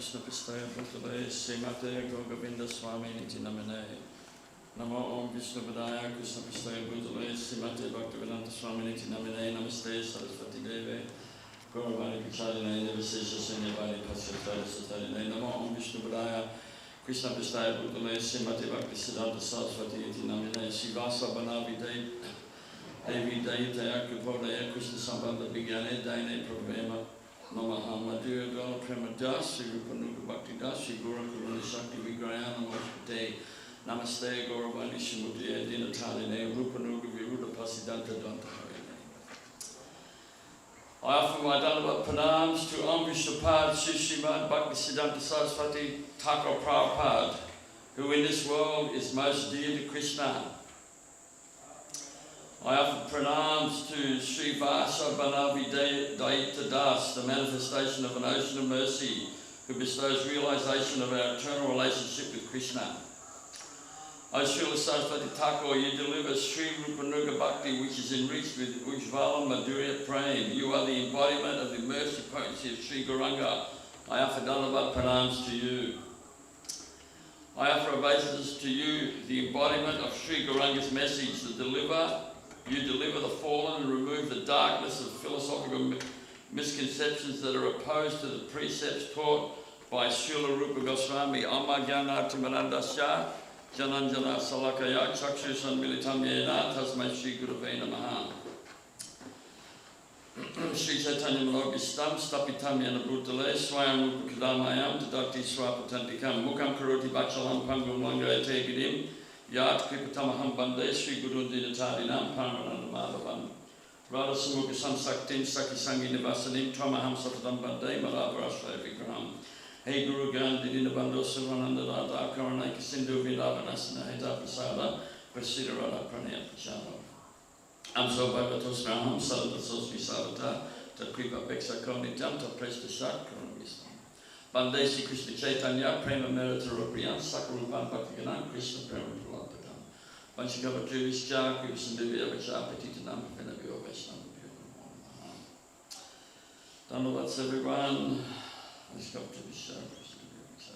Krishna Pistaya Bhutale Srimate Gour Govinda Swami Niti Namine Namo Om Vishnu Padaya Krishna Pistaya Bhutale Srimate Bhaktivedanta Swami Niti Namine Namaste Saraswati Deve Gauravani Kacharine Devasesha Sanyavani Pasyatari Satarine Namo Om Vishnu Padaya Krishna Pistaya Bhutale Srimate Bhaktivedanta Saraswati Niti Namine Shivasa Banavi Devi Dayita Akupodaya Krishna Sambandha Vigyane Daine Pravema Namaha Madhya Dala Prema Das, Sri Rupanuga Bhakti Das, Sri Gour Govinda Shakti Vigrayana Namaste, Namaste Gauravani Shimudya Dinataline, Rupanuga Viruda Pasidanta Danta Harine. I offer my Dandavat Pranams to Om Vishnupad Sri Srimad Bhaktisiddhanta Saraswati Thakur Prabhupada, who in this world is most dear to Krishna. I offer pranams to Sri Vasa Banavi Daita Das, the manifestation of an ocean of mercy, who bestows realization of our eternal relationship with Krishna. O Srila Saraswati Thakur, you deliver Sri Rupanuga Bhakti, which is enriched with Ujvala Madhurya Prem. You are the embodiment of the mercy potency of Sri Gauranga. I offer Dandavat pranams to you. I offer obeisances to you, the embodiment of Sri Gauranga's message, you deliver the fallen and remove the darkness of philosophical misconceptions that are opposed to the precepts taught by Srila Rupa Goswami. Amma Jnana Timarandasya Jananjana Salakaya Chakshusan Militamyena Tasmai Shri Gurave Namaha. Shri Chaitanya Manogistam Stapitamyana Bhutale Swayam Rupa Kadamayam Tadakti Swapatantikam Mukam Karoti Bachalam Pangum Langayate Gidim Yat Kripatamaham Bande Sri Guru Dinatarinam Paramananda Madhavam Radha Samukha Samsaktim Saki Sangi Nivasanim Tramaham Sapadam Bande Madhavarashaya Vigraham Hey Guru Gandhi Dinabando Savananda Radha Karanaika Sindhu Vidavanasana Heta Prasada Prasida Radha Pranaya Prachara Amso Bhagavatos Raham Sadavasos Visavata Takripa Beksa Konityam Tapresta Shak Karanvistam Bande Sri Krishna Chaitanya Prema Merita Rupriyan Sakarupam Bhaktiganam Krishna Prema Pralapadam Vanchagava Trivischa Krishna Divya Vacha Petitanam Vinabhyo Vaishnava Dandavats everyone. Vanchagava Trivischa Krishna Divya Vacha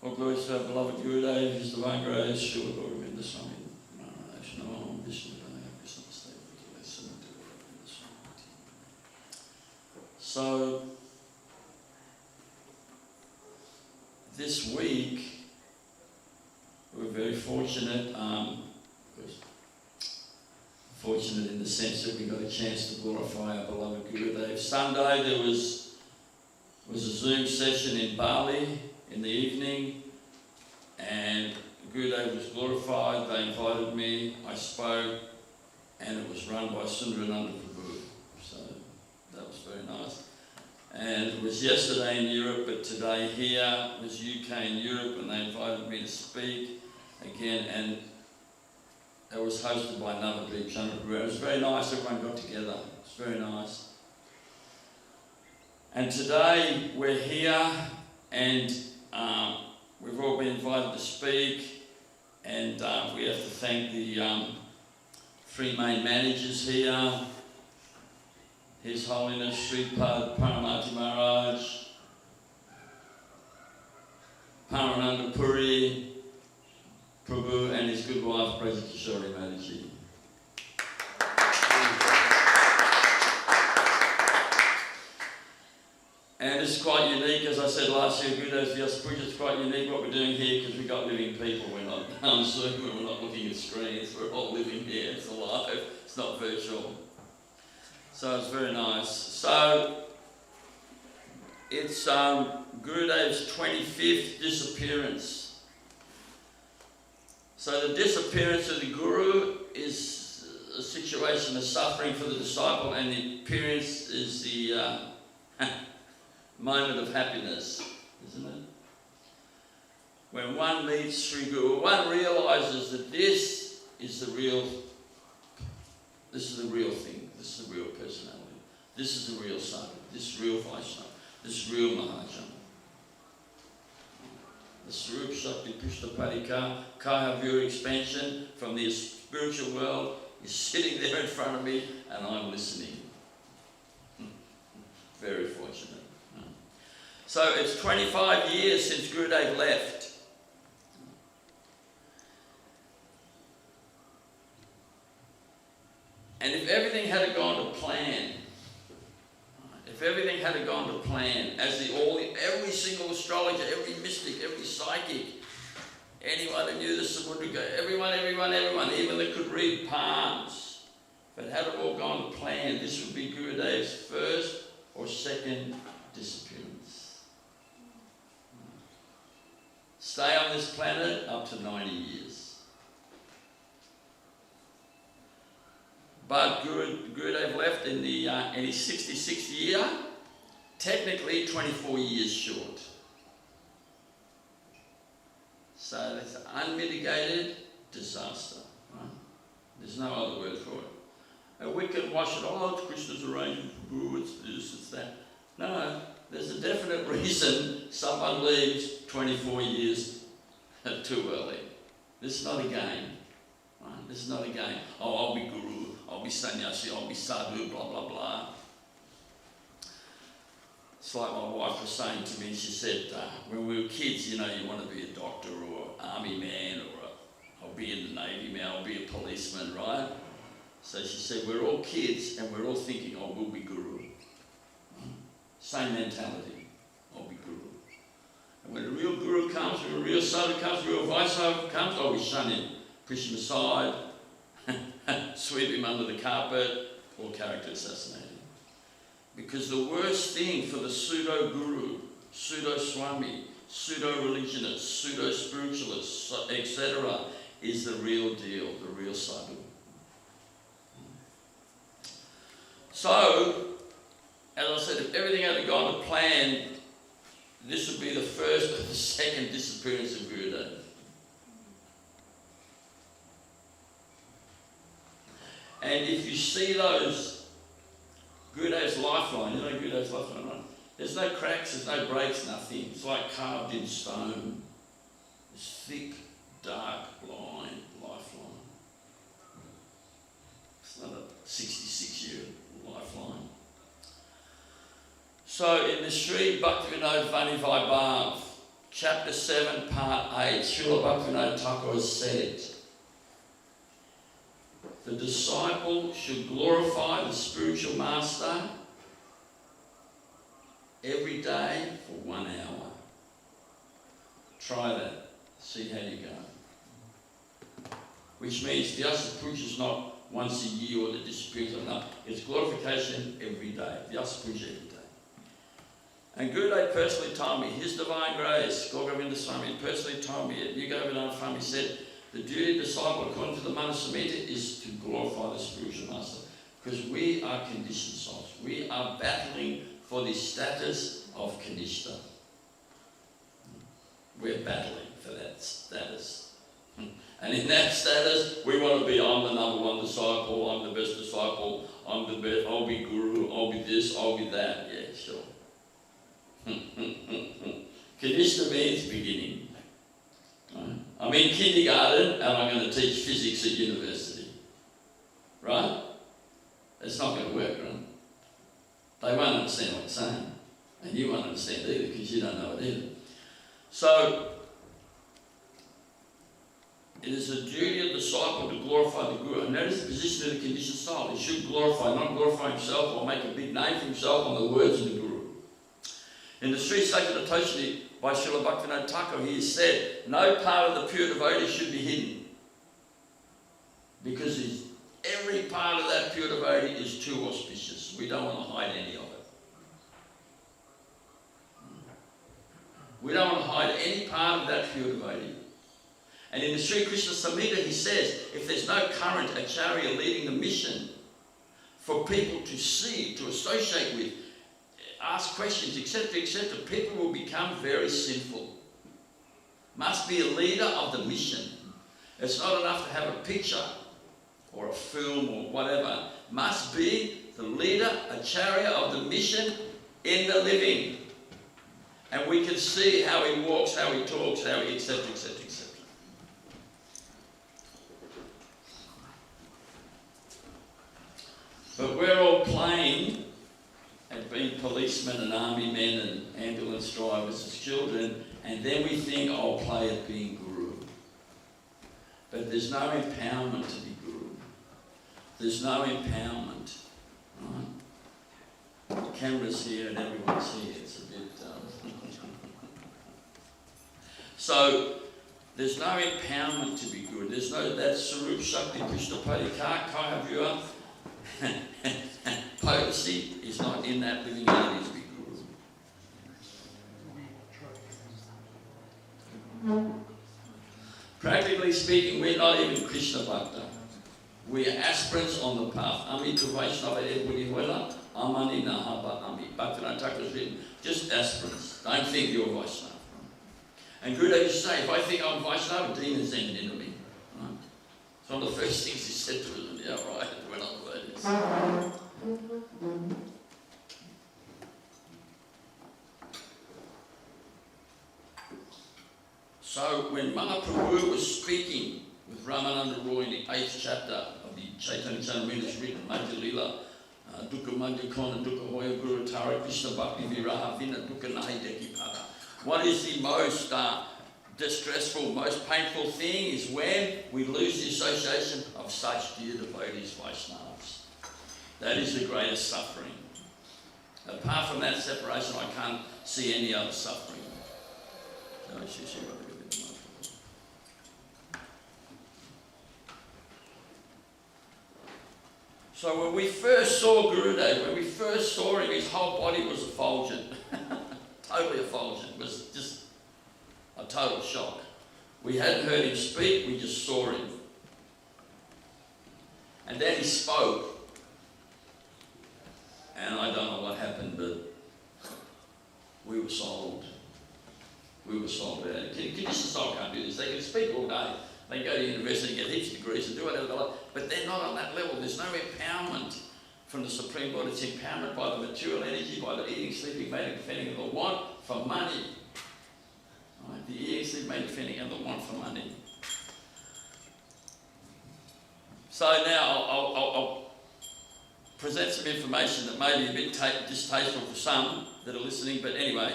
All glories to our beloved Gurudev, His Divine Grace, Srila Gour Govinda Swami. Namo Vishnu Padaya Krishna Pistaya Bhutale Srimate Gour Govinda Swami. So, this week, we're very fortunate, fortunate in the sense that we got a chance to glorify our beloved Gurudev. Sunday there was a Zoom session in Bali in the evening, and Gurudev was glorified. They invited me, I spoke, and it was run by Sundarananda Prabhu. So that was very nice. And it was yesterday in Europe, but today here. It was UK and Europe, and they invited me to speak again, and it was hosted by Navadvip Chandra Prabhu. It was very nice, everyone got together. It was very nice. And today we're here, and we've all been invited to speak, and we have to thank the three main managers here. His Holiness Sripad Paramati Maharaj, Parananda Puri Prabhu, and his good wife Prajit Kishori Mataji. And it's quite unique, as I said last year, Gurudev's Vyaspuja, it's quite unique what we're doing here because we've got living people. We're not on Zoom, we're not looking at screens, we're all living here, it's alive, it's not virtual. So it's very nice. So it's Gurudev's 25th disappearance. So the disappearance of the Guru is a situation of suffering for the disciple, and the appearance is the moment of happiness, isn't it? When one meets Sri Guru, one realizes that this is the real thing. This is the real personality. This is the real Sadhu. This is real Vaishnava. This is real Mahajan. The Swarup Shakti Krishna Padika, Kaya View expansion from the spiritual world is sitting there in front of me, and I'm listening. Very fortunate. So it's 25 years since Gurudev left. And if everything had gone to plan, as every single astrologer, every mystic, every psychic, anyone who knew the Samudra, everyone, even that could read palms, if it had all gone to plan, this would be Gurudev's first or second disappearance. Stay on this planet up to 90 years. But Gurudev left in his 66th year, technically 24 years short. So that's an unmitigated disaster. Right? There's no other word for it. And we can wash it, it's Krishna's arrangement for Guru, it's this, it's that. No, there's a definite reason someone leaves 24 years too early. This is not a game. Right? This is not a game. I'll be Guru, I'll be sannyasi, I'll be sadhu, blah, blah, blah. It's like my wife was saying to me, she said, when we were kids, you want to be a doctor or army man or I'll be in the Navy man, I'll be a policeman, right? So she said, we're all kids and we're all thinking, we'll be Guru. Same mentality, I'll be Guru. And when a real Guru comes, when a real Sadhu comes, a real Vaishnava comes, we shun him, push him aside, sweep him under the carpet, or character assassinate him. Because the worst thing for the pseudo-guru, pseudo-swami, pseudo-religionist, pseudo-spiritualist, etc. is the real deal, the real sadhu. So, as I said, if everything had gone to plan, this would be the first or the second disappearance of Gurudev. And if you see those, Gurudev's lifeline, Gurudev's lifeline, right? There's no cracks, there's no breaks, nothing. It's like carved in stone. This thick, dark line, lifeline. It's not a 66-year lifeline. So in the Sri Bhaktivinoda Vani Vaibhav, chapter 7, part 8, Srila Bhaktivinoda Thakur has said, the disciple should glorify the spiritual master every day for 1 hour. Try that. See how you go. Which means the Dasa Puja is not once a year or the disappearance of no. It's glorification every day. The Dasa Puja every day. And Gurudev personally told me, His Divine Grace, Gour Govinda Swami personally told me at New Govardhan Farm, he said, the duty of the disciple, according to the Manusamhita, is to glorify the spiritual master. Because we are conditioned souls. We are battling for the status of Kanishta. We're battling for that status. And in that status, we want to be, I'm the number one disciple, I'm the best disciple, I'm the best, I'll be Guru, I'll be this, I'll be that. Yeah, sure. Kanishta means beginning. I'm in kindergarten and I'm going to teach physics at university. Right? It's not going to work, right? They won't understand what I'm saying. And you won't understand either because you don't know it either. So, it is the duty of the disciple to glorify the Guru. And that is the position of the conditioned soul. He should glorify, not glorify himself or make a big name for himself on the words of the Guru. In the Sri Sakatatoshni by Srila Bhaktivinoda Thakur, he has said, no part of the pure devotee should be hidden. Because every part of that pure devotee is too auspicious. We don't want to hide any of it. We don't want to hide any part of that pure devotee. And in the Sri Krishna Samhita, he says, if there's no current acharya leading the mission for people to see, to associate with, ask questions, etc., people will become very sinful. Must be a leader of the mission. It's not enough to have a picture or a film or whatever. Must be the leader, acharya of the mission in the living. And we can see how he walks, how he talks, how he, etc., etc., etc. But we're all playing and being policemen and army men and ambulance drivers as children, and then we think, I'll play at being Guru. But there's no empowerment to be Guru. There's no empowerment. Right? The camera's here and everyone's here. It's a bit... So, there's no empowerment to be good. There's no, that Sarup Shakti Krishnapati Kaya Vyua potency is not in that living entity to be Guru. Practically speaking, we're not even Krishna Bhakta. We are aspirants on the path. Ami tu Vaishnava Edwudi Huela, Amani Nahaba Ami. Bhaktivinoda Thakur's written, just aspirants. Don't think you're Vaishnava. And Gurudev used to say, if I think I'm Vaishnava, demons enter into me. Right? It's one of the first things he said to us, and yeah, right, we're not devotees. So when Mahaprabhu was speaking with Ramananda Roy in the 8th chapter of the Chaitanya Charitamrita written Madhya Lila, Dukkha Madhya Kona, Dukkha Hoya Guru Tara, Krishna Bhakti Viraha Vina, Dukkha Nahi Deki Pada. What is the most distressful, most painful thing is when we lose the association of such dear devotees, Vaishnavas. That is the greatest suffering. Apart from that separation, I can't see any other suffering. So when we first saw Gurudev, when we first saw him, his whole body was effulgent. Totally effulgent. It was just a total shock. We hadn't heard him speak, we just saw him. And then he spoke. And I don't know what happened, but we were sold. We were sold out. Conditioned soul can't do this. They can speak all day. They can go to university and get heaps of degrees and do whatever they like. But they're not on that level. There's no empowerment from the Supreme Lord. It's empowerment by the material energy, by the eating, sleeping, mating, defending, and the want for money. Right? The eating, sleeping, mating, defending, and the want for money. So now I'll present some information that may be a bit distasteful for some that are listening, but anyway,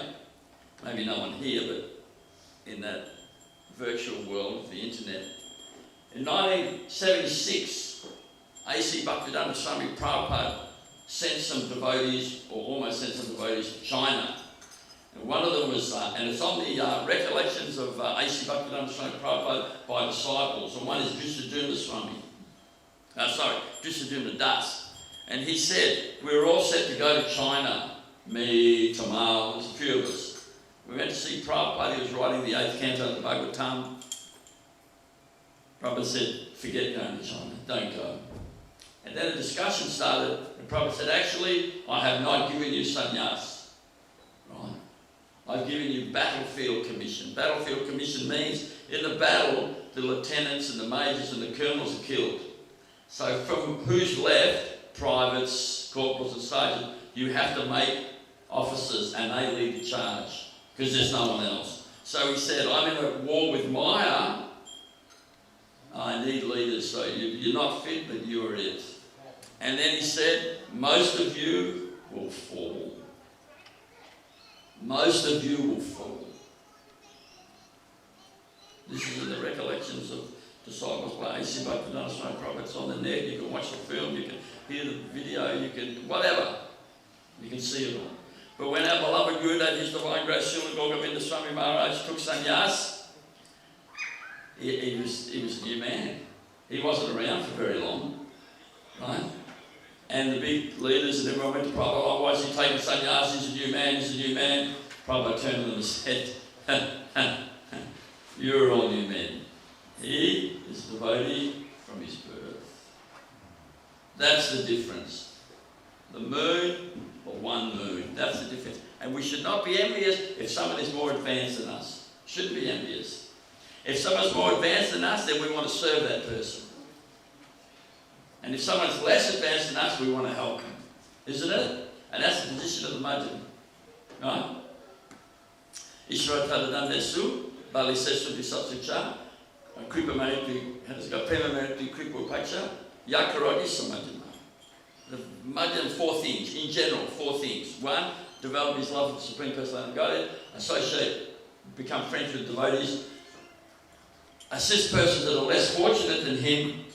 maybe no one here, but in that virtual world of the internet. In 1976, A.C. Bhaktivedanta Swami Prabhupada sent some devotees, or almost sent some devotees to China. And one of them was, and it's on the recollections of A.C. Bhaktivedanta Swami Prabhupada by disciples, and one is Dusaduma Swami. Dusaduma Das. And he said, we were all set to go to China, me, Tamal, there's a few of us. We went to see Prabhupada. He was writing the 8th canto of the Bhagavatam. Prabhupada said, forget going to China, don't go. And then a discussion started, and Prabhupada said, actually, I have not given you sannyas. Right? I've given you battlefield commission. Battlefield commission means in the battle, the lieutenants and the majors and the colonels are killed. So from who's left, privates, corporals and sergeants, you have to make officers and they lead the charge because there's no one else. So he said, I'm in a war with Maya. I need leaders, so you're not fit, but you are it. And then he said, most of you will fall. Most of you will fall. This is in the recollections of disciples by A.C. Bhaktivedanta Swami Prabhupada. It's on the net, you can watch the film, you can hear the video, you can, whatever. You can see it all. But when our beloved Gurudev, His Divine Grace Srila Gour Govinda Swami Maharaj took sannyas, he was a new man. He wasn't around for very long, right? And the big leaders and everyone went to Prabhupada, oh, why is he taking sannyas? He's a new man, he's a new man. Prabhupada turned to them and said, you're all new men. He is a devotee from his birth. That's the difference. The moon or one moon. That's the difference. And we should not be envious if someone is more advanced than us. Shouldn't be envious. If someone's more advanced than us, then we want to serve that person. And if someone's less advanced than us, we want to help them. Isn't it? And that's the position of the Madhya. Right? Ishvara Tadadandesu, Bali Sesu Disatsucha, Kripa Meriti, has got Prema Meriti Kripa Pacha, Yakarodi Samadhima. The Madhyam, 4 things, in general, 4 things. 1, develop his love for the Supreme Personality of Godhead, associate, become friends with devotees, assist persons that are less fortunate than him,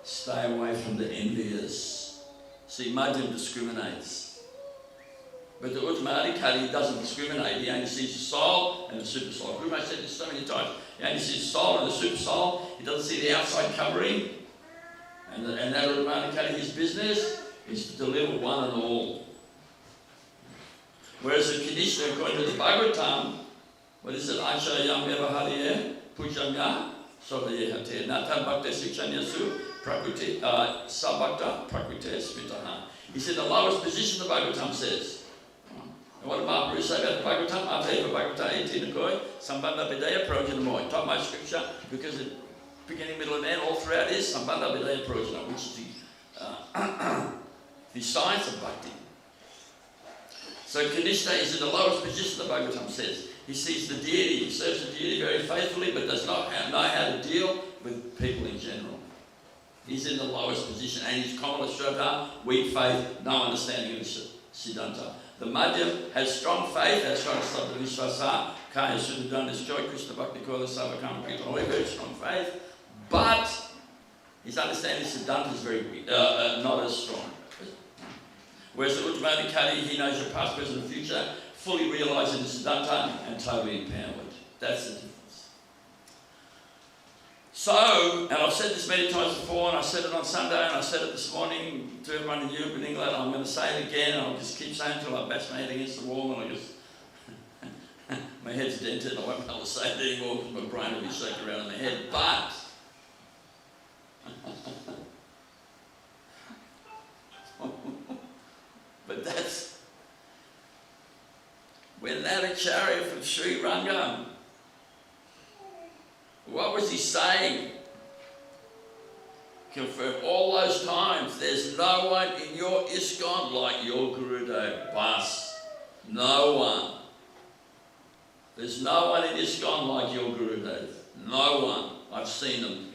stay away from the envious. See, Madhyam discriminates. But the Uttamadhikari doesn't discriminate. He only sees the soul and the super soul. Guru Maharaj said this so many times. He only sees the soul and the super soul. He doesn't see the outside covering. And that Uttamadhikari, his business is to deliver one and all. Whereas the Kadishna, according to the Bhagavatam, what is it? Acha yam vyavahariye pujamya sodaye hate nata bhakta sikshanya prakriti sabhakta prakriti smitaha. He said the lowest position the Bhagavatam says. And what did Mahaprabhu say about the Bhagavatam? Ateva Bhagavata 18 Akoi, Sambandha Vidaya Prajanamoy. Top my scripture, because the beginning, middle and end, all throughout is Sambandha Vidaya Prajana, which is the science of bhakti. So Kanishta is in the lowest position, the Bhagavatam says. He sees the deity, he serves the deity very faithfully, but does not know how to deal with people in general. He's in the lowest position, and he's Kamala Shraddha, weak faith, no understanding of the Siddhanta. The Madhyam has strong faith, has strong Sabda Vishwasa, Kaya Suddhadana Joy, Krishna Bhakti Kola Savakama Kirtan, very strong faith, but his understanding of Siddhanta is very weak, not as strong. Whereas the Uttamadhikari, he knows the past, present, and future, fully realising the Siddhanta and totally empowered. That's the difference. So, and I've said this many times before, and I said it on Sunday, and I said it this morning to everyone in Europe and England, I'm going to say it again, and I'll just keep saying it until I bash my head against the wall, and I just, my head's dented, and I won't be able to say it anymore because my brain will be shaking around in my head, but, but that's, when that Acharya from Sri Rangam, what was he saying? Confirm all those times. There's no one in your ISKCON like your Gurudev. Bas. No one. There's no one in ISKCON like your Gurudev. No one. I've seen them.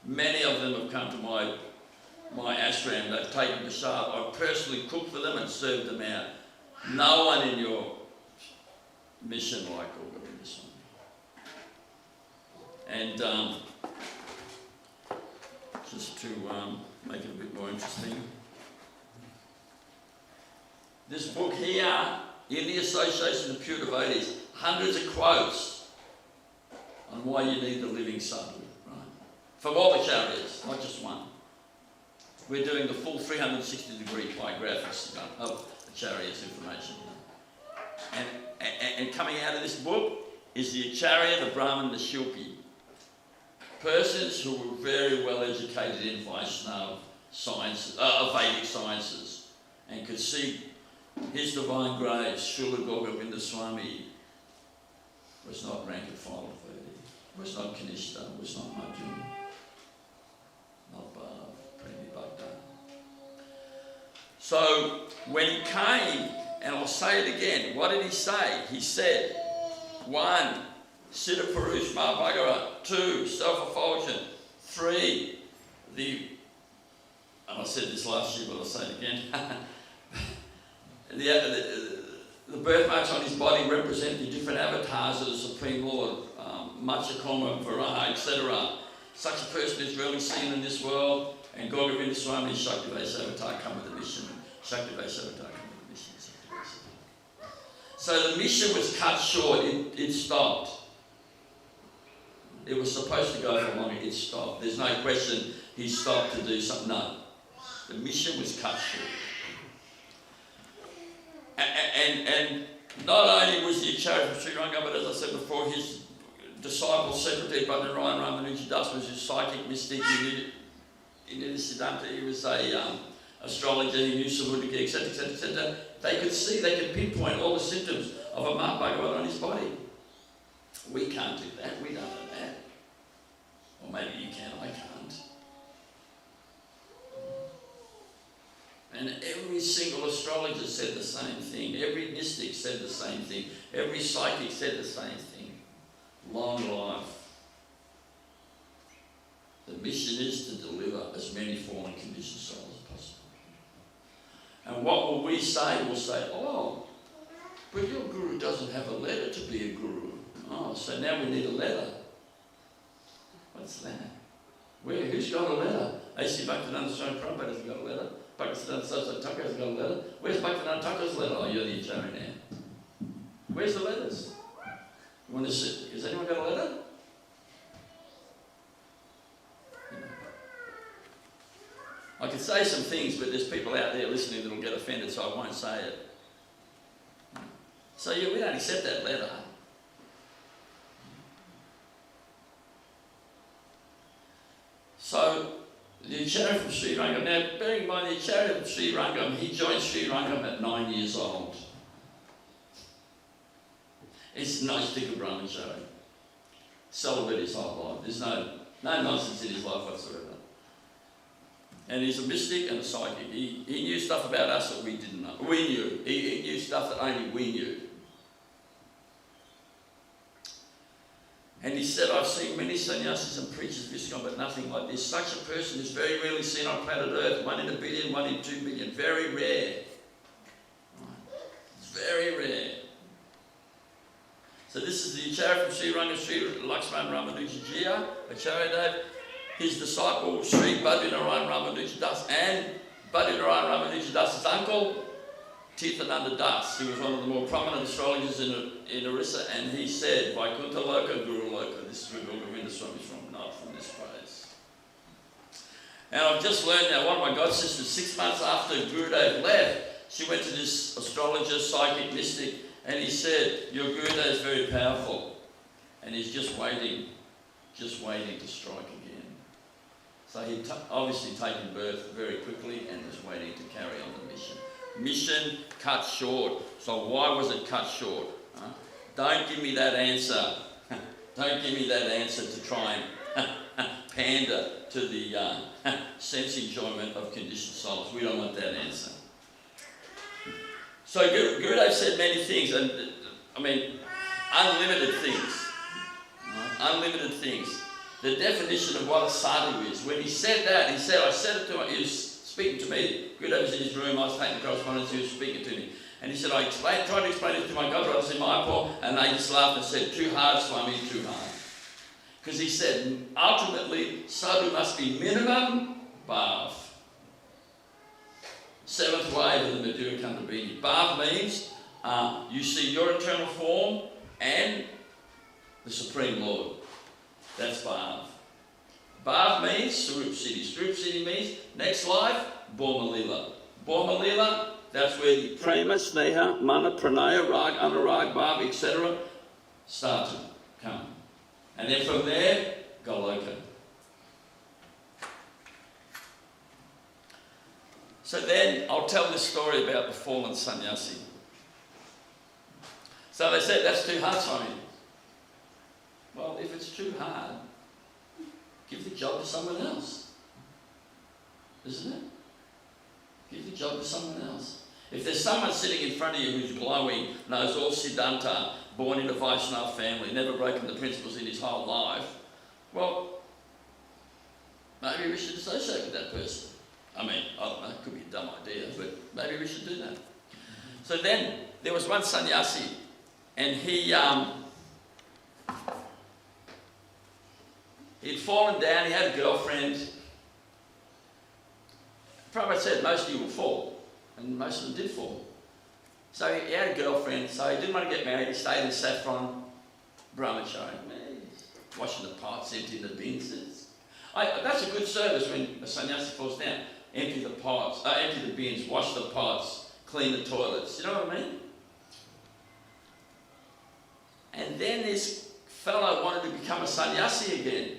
Many of them have come to my ashram. They've taken the shard. I've personally cooked for them and served them out. No one in your mission like Gour Govinda Swami. And just to make it a bit more interesting, this book here, in the Association of Pure Devotees, hundreds of quotes on why you need the living sadhu, right? From all the acharyas, not just one. We're doing the full 360-degree biographics of acharyas information. And coming out of this book is the acharya, the brahmin, the shilpi. Persons who were very well educated in Vaishnava sciences, Vedic sciences, and could see his divine grace. Srila Gour Govinda Swami was not rank and file of Vedic, was not Kanishta, was not Madhyam, not Bhav, Premi Bhakta. So when he came, and I'll say it again, what did he say? He said, 1, Siddha Purush Mahabhagavata. 2, self-effulgent. 3, and I said this last year, but I'll say it again. The birthmarks on his body represent the different avatars of the Supreme Lord, Machakoma, Varaha, etc. Such a person is rarely seen in this world, and Gour Govinda Swami and Shaktivedanta Avatar come with the mission. Shaktivedanta Avatar come with the mission. So the mission was cut short, it stopped. It was supposed to go for longer, it stopped. There's no question he stopped to do something. No. The mission was cut short. And not only was he a Acharya from Sri Ranga, but as I said before, his disciple, secretary, Bhajan Ryan Ramanuja Das, was his psychic mystic. He knew the Siddhanta, he was a astrologer, he knew Samudika, etc., etc., etc. They could see, they could pinpoint all the symptoms of a Mahabhagavad on his body. We can't do that, we don't know that. Or maybe you can, I can't. And every single astrologer said the same thing. Every mystic said the same thing. Every psychic said the same thing. Long life. The mission is to deliver as many fallen conditioned souls as possible. And what will we say? We'll say, oh, but your guru doesn't have a letter to be a guru. Oh, so now we need a letter. What's that? Where? Who's got a letter? A.C. Bhaktivedanta Swami Prabhupada has got a letter. Bhaktivedanta Saraswati Thakur has got a letter. Where's Bhaktivedanta Thakur's letter? Oh, you're the Acharya now. Where's the letters? You want to sit? Has anyone got a letter? I can say some things, but there's people out there listening that will get offended, so I won't say it. So yeah, we don't accept that letter. So the Acharya from Sri Rangam, now bearing in mind the Acharya from Sri Rangam, he joined Sri Rangam at 9 years old. He's a nice big brahmachari. Celibate his whole life. There's no nonsense in his life whatsoever. And he's a mystic and a psychic. He knew stuff about us that we didn't know. We knew. He knew stuff that only we knew. And he said, I've seen many sannyasis and preachers of ISKCON, but nothing like this. Such a person is very rarely seen on planet Earth. 1 in a billion, 1 in 2 billion. Very rare. It's very rare. So this is the Acharya from Sri Ranga, Sri Lakshman Ramanuja Jiya, Acharya Dev, his disciple Sri Badrinarayan Ramanuja Das, and Badrinarayan Ramanuja Das's uncle, Tirthananda Das. He was one of the more prominent astrologers in Orissa, and he said, Vaikuntha Loka, Guru Loka. This is where Gour Govinda Swami is from, not from this place. And I've just learned now, one of my godsisters, 6 months after Gurudev left, she went to this astrologer, psychic, mystic, and he said, your Gurudev is very powerful, and he's just waiting to strike again. So he'd obviously taken birth very quickly and was waiting to carry on the mission. Mission cut short. So why was it cut short? Huh? Don't give me that answer. Don't give me that answer to try and pander to the sense enjoyment of conditioned souls. We don't want that answer. So Gurudev said many things, and I mean, unlimited things. Right? Unlimited things. The definition of what a sadhu is. When he said that, he said, I said it to him, he was speaking to me. Gurudev was in his room, I was taking correspondence, he was speaking to me. And he said, I tried to explain it to my godbrothers in Mayapur, and they just laughed and said, too hard, Swami, too hard. Because he said, ultimately, sadhu must be minimum bhav. 7th wave of the Madhura Kandabini. Bhav means you see your eternal form and the Supreme Lord. That's Bhav. Bhav means Swarup Siddhi. Swarup Siddhi means next life, Bhoma Lila. Bhoma Lila, that's where the Prema, Sneha, Mana, Pranaya, Rag, Anurag, Bhav, etc. start to come. And then from there, Goloka. So then I'll tell this story about the fallen sannyasi. So they said, that's too hard, Swami. Well, if it's too hard, give the job to someone else. Isn't it? Give the job to someone else. If there's someone sitting in front of you who's glowing, knows all Siddhanta, born in a Vaishnava family, never broken the principles in his whole life, well, maybe we should associate with that person. I mean, I don't know, it could be a dumb idea, but maybe we should do that. So then, there was one sannyasi, and he'd fallen down, he had a girlfriend. Prabhupada said most of you will fall, and most of them did fall. So he had a girlfriend, so he didn't want to get married, he stayed in saffron, brahmachari, washing the pots, emptying the bins. That's a good service when a sannyasi falls down. Empty the pots, empty the bins, wash the pots, clean the toilets. You know what I mean? And then this fellow wanted to become a sannyasi again.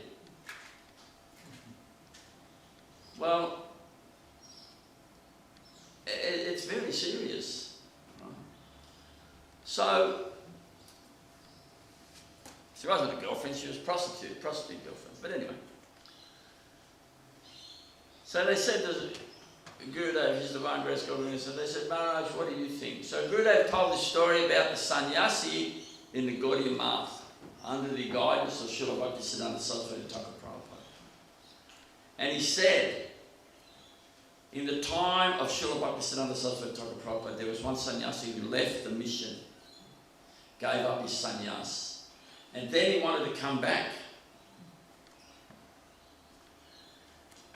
Well, it's very serious. So, she wasn't a girlfriend, she was a prostitute girlfriend. But anyway. So they said to Gurudev, he's the one Gour Govinda, so they said, Maharaj, what do you think? So Gurudev told this story about the sannyasi in the Gaudiya Math, under the guidance of Srila Bhaktisiddhanta Saraswati Thakur Prabhupada. And he said, in the time of Srila Bhaktisiddhanta Saraswati Thakur Prabhupada, there was one sannyasi who left the mission, gave up his sannyas, and then he wanted to come back.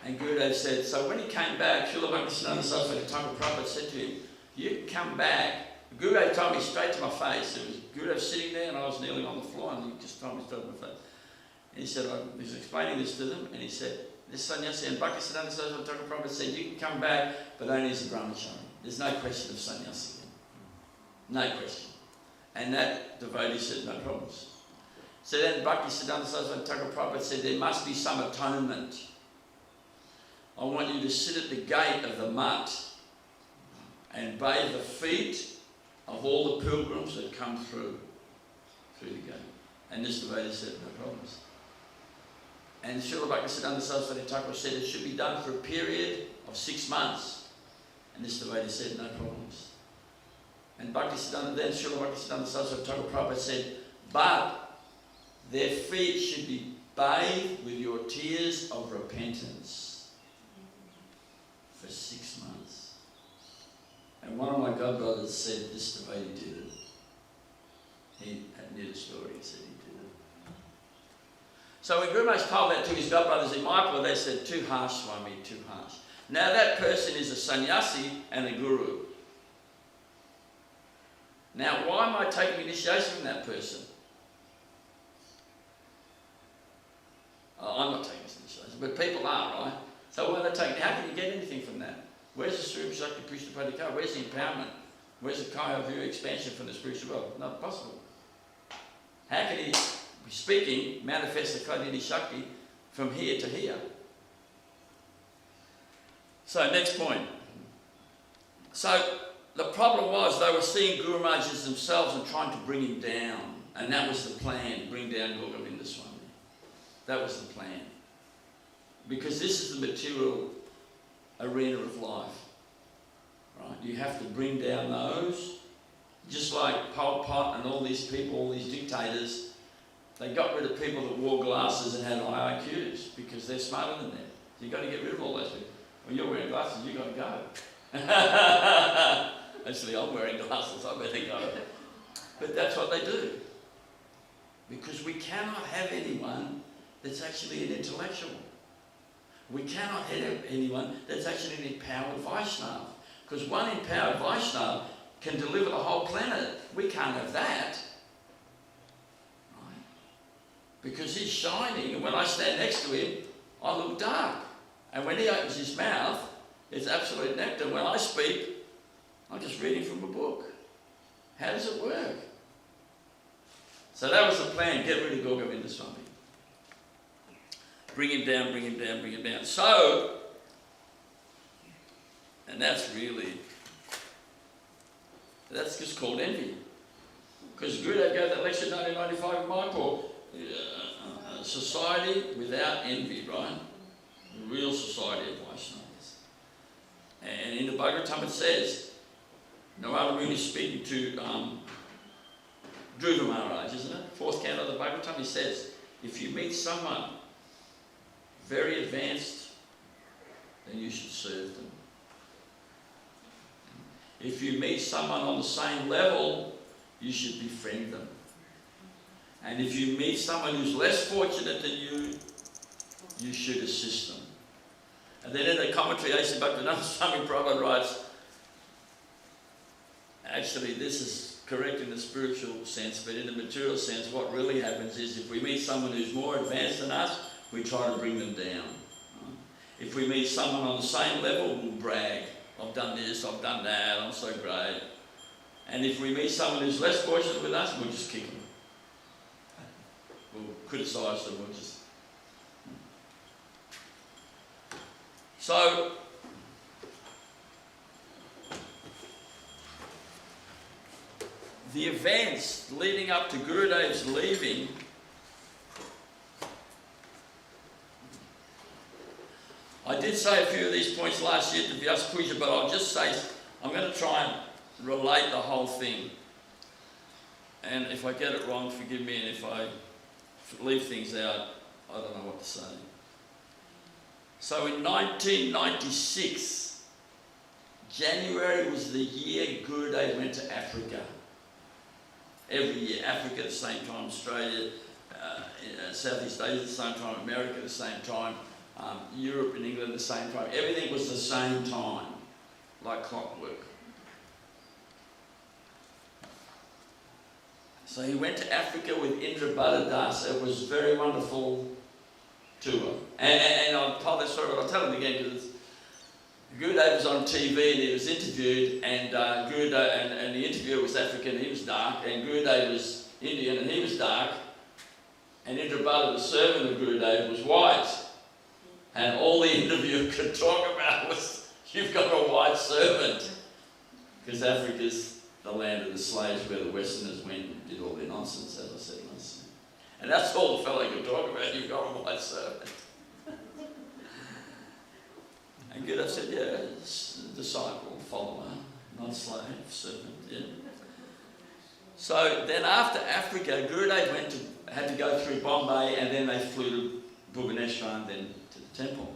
And Gurudev said, so when he came back, Srila Bhaktisiddhanta Saraswati Thakur Prabhupada said to him, you come back. Gurudev told me straight to my face. It was Gurudev sitting there and I was kneeling on the floor, and he just told me straight to my face. And he said, he was explaining this to them, and he said, this sannyasi, and Bhaktisiddhanta Saraswati Thakur Prabhupada said, you can come back, but only as a brahmachari. There's no question of sannyasi. No question. And that devotee said, no problems. So then Bhaktisiddhanta Saraswati Thakur Prabhupada said, there must be some atonement. I want you to sit at the gate of the mutt and bathe the feet of all the pilgrims that come through the gate. And this devotee said, no problems. And Srila Bhaktisiddhanta Saraswati Thakur said it should be done for a period of 6 months. And this devotee said, no problems. And Srila Bhaktisiddhanta Saraswati Thakur Prabhupada said, but their feet should be bathed with your tears of repentance for 6 months. And one of my godbrothers said this devotee did it. He knew the story, he said he did it. So when Guru Maharaj told that to his godbrothers in Mayapur, they said, too harsh, Swami, too harsh. Now that person is a sannyasi and a guru. Now why am I taking initiation from that person? I'm not taking initiation, but people are, right? So when they're taking, how can you get anything from that? Where's the Sri Shakti Krishna Padikar? Where's the empowerment? Where's the Kaya view expansion from the spiritual world? Not possible. How can he, speaking, manifest the Kaya Shakti from here to here? So next point. So the problem was they were seeing Guru Maharajas themselves and trying to bring him down. And that was the plan, bring down Gour Govinda Swami. That was the plan. Because this is the material arena of life. Right? You have to bring down those. Just like Pol Pot and all these people, all these dictators, they got rid of people that wore glasses and had high IQs because they're smarter than them. So you've got to get rid of all those people. When you're wearing glasses, you've got to go. Actually, I'm wearing glasses, I better go. But that's what they do. Because we cannot have anyone that's actually an intellectual. We cannot have anyone that's actually an empowered Vaishnava. Because one empowered Vaishnava can deliver the whole planet. We can't have that. Right? Because he's shining, and when I stand next to him, I look dark. And when he opens his mouth, it's absolute nectar. When I speak, I'm just reading from a book. How does it work? So that was the plan, get rid of Gour Govinda Swami. Bring him down, bring him down, bring him down. So, and that's just called envy. Because Gurudev gave that lecture in 1995 in Mayapur. Society without envy, right? The real society of Vaishnavas. And in the Bhagavatam it says, Narada Muni is speaking to Dhruva Maharaj, isn't it? Fourth canto of the Bhagavatam, he says, if you meet someone very advanced, then you should serve them. If you meet someone on the same level, you should befriend them. And if you meet someone who's less fortunate than you, you should assist them. And then in the commentary, A.C. Bhaktivedanta Swami Prabhupada writes, actually this is correct in the spiritual sense, but in the material sense, what really happens is if we meet someone who's more advanced than us, we try to bring them down. If we meet someone on the same level, we'll brag. I've done this, I've done that, I'm so great. And if we meet someone who's less fortunate with us, we'll just kick them. We'll criticise them, we'll just... So, the events leading up to Gurudev's leaving I did say a few of these points last year to Vyas Puja, but I'll just say, I'm going to try and relate the whole thing. And if I get it wrong, forgive me, and if I leave things out, I don't know what to say. So in 1996, January was the year Gurudev went to Africa. Every year, Africa at the same time, Australia, Southeast Asia at the same time, America at the same time, Europe and England at the same time. Everything was the same time, like clockwork. So he went to Africa with Indra Dasa. It was a very wonderful tour. And I'll tell this story, but I'll tell it again because Gurudev was on TV and he was interviewed, and Gurudev, and the interviewer was African, he was dark, and Gurudev was Indian and he was dark, and Indra the servant of Gurudev, was white. And all the interviewer could talk about was, you've got a white servant. Because Africa's the land of the slaves where the Westerners went and did all their nonsense, as I said once. And that's all the fellow could talk about, you've got a white servant. And Gurudev said, yeah, it's a disciple, follower, not slave, servant, yeah. So then after Africa, Gurudev had to go through Bombay, and then they flew to Bhubaneswar and then to the temple.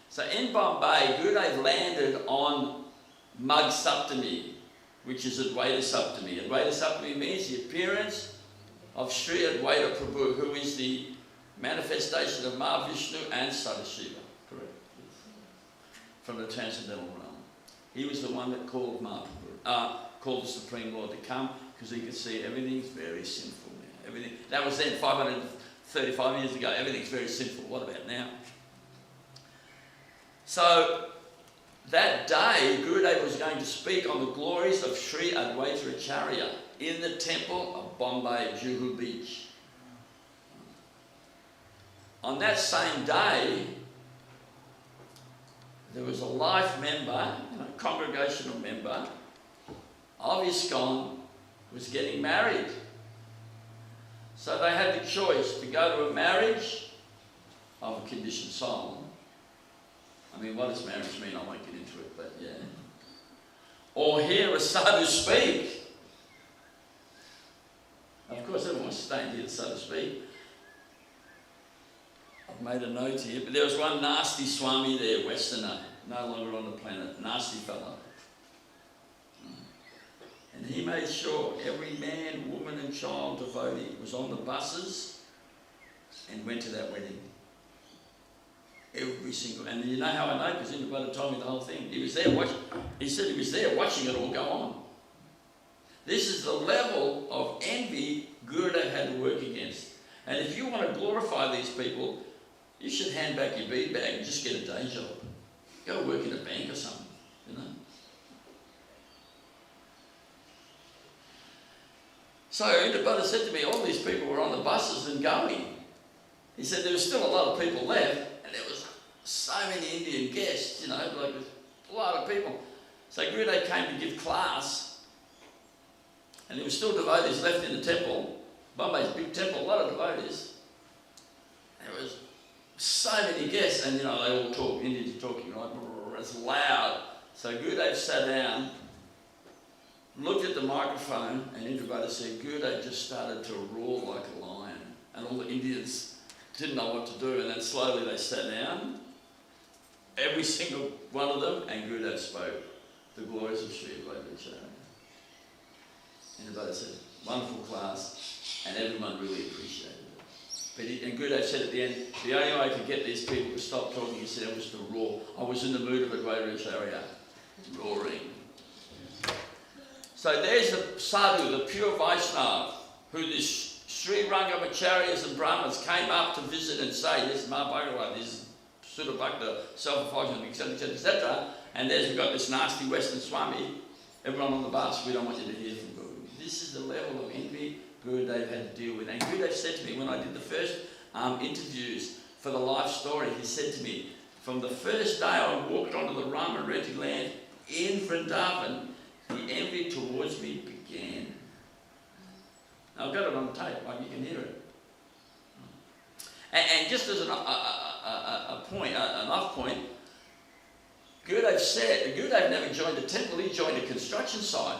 So in Bombay, Gurudev landed on Mag Saptami, which is Advaita Saptami. Advaita Saptami means the appearance of Sri Advaita Prabhu, who is the manifestation of Mahavishnu and Sadashiva. Correct. From the transcendental realm. He was the one that called Mahaprabhu, called the Supreme Lord to come, because he could see everything's very sinful now. Everything, that was then 535 years ago. Everything's very sinful. What about now? So that day, Gurudev was going to speak on the glories of Sri Advaita Acharya in the temple of Bombay, Juhu Beach. On that same day, there was a life member, congregational member of ISKCON was getting married. So they had the choice to go to a marriage of a conditioned soul. I mean, what does marriage mean? I won't get into it, but yeah. Or hear a sadhu speak. Of course, everyone wants to stay and hear the sadhu speak. I've made a note here, but there was one nasty Swami there, Westerner, no longer on the planet, nasty fellow. And he made sure every man, woman and child devotee was on the buses and went to that wedding. Every single, and you know how I know, because Indra told me the whole thing. He was there watching, he said he was there watching it all go on. This is the level of envy Gurudev had to work against. And if you want to glorify these people, you should hand back your bead bag and just get a day job. Go work in a bank or something, you know. So Indra said to me, all these people were on the buses and going. He said there was still a lot of people left, and there was so many Indian guests, you know, like a lot of people. So Gurudev came to give class, and there were still devotees left in the temple. Bombay's a big temple, a lot of devotees. There was so many guests, and you know, they all talk, Indians are talking, right? It's loud. So Gurudev sat down, looked at the microphone, and Indra said, Gurudev just started to roar like a lion. And all the Indians didn't know what to do, and then slowly they sat down, every single one of them, and Gurudev spoke the glories of Sri Advaita Acharya. Indra said, wonderful class, and everyone really appreciated it. But and Gurudev said at the end, the only way I could get these people to stop talking, he said, was to roar. I was in the mood of Advaita Acharya, roaring. So there's the sadhu, the pure Vaishnava, who this Sri Rangam Acharyas and Brahmins came up to visit and say, this is Mahabhagavad, this is Sutta Bhakta, self-effulgence, etc., etc., etc. And there's we've got this nasty Western Swami, everyone on the bus, we don't want you to hear from Guru. This is the level of envy Gurudev had to deal with. And Gurudev said to me, when I did the first interviews for the life story, he said to me, from the first day I walked onto the Rama Reddy land in Vrindavan, the envy towards me began. Now, I've got it on tape, like you can hear it. And just as an off point, Gurudev said, Gurudev never joined a temple, he joined a construction site,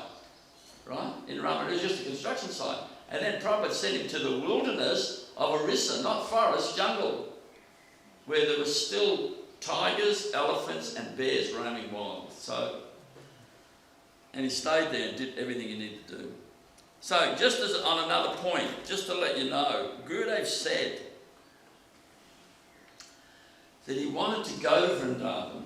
right? In Rama, it was just a construction site. And then Prabhupada sent him to the wilderness of Orissa, not forest, jungle, where there was still tigers, elephants and bears roaming wild. And he stayed there and did everything he needed to do. So just as on another point, just to let you know, Gurudev said that he wanted to go to Vrindavan